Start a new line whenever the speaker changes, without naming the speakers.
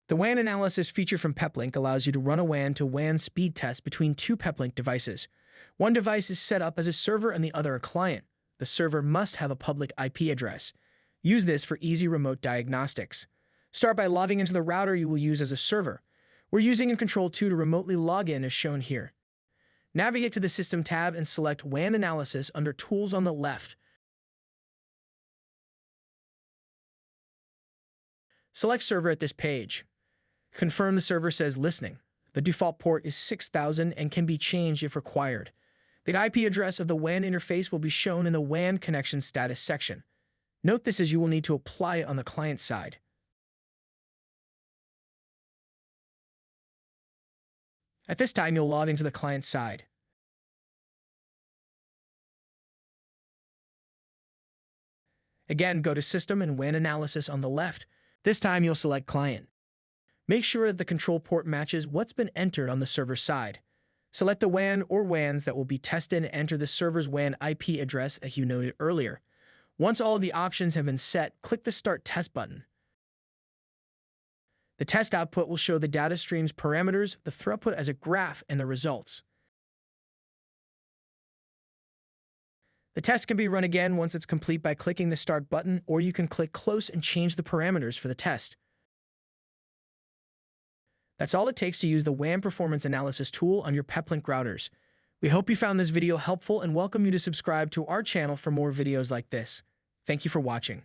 The WAN analysis feature from Peplink allows you to run a WAN to WAN speed test between two Peplink devices. One device is set up as a server and the other a client. The server must have a public IP address. Use this for easy remote diagnostics. Start by logging into the router you will use as a server. We're using a Control 2 to remotely log in as shown here. Navigate to the System tab and select WAN Analysis under Tools on the left. Select Server at this page. Confirm the server says listening. The default port is 6000 and can be changed if required. The IP address of the WAN interface will be shown in the WAN connection status section. Note this as you will need to apply it on the client side. At this time, you'll log into the client side. Again, go to System and WAN Analysis on the left. This time, you'll select Client. Make sure that the control port matches what's been entered on the server side. Select the WAN or WANs that will be tested and enter the server's WAN IP address as you noted earlier. Once all of the options have been set, click the Start Test button. The test output will show the data stream's parameters, the throughput as a graph, and the results. The test can be run again once it's complete by clicking the Start button, or you can click Close and change the parameters for the test. That's all it takes to use the WAN Performance Analysis tool on your Peplink routers. We hope you found this video helpful and welcome you to subscribe to our channel for more videos like this. Thank you for watching.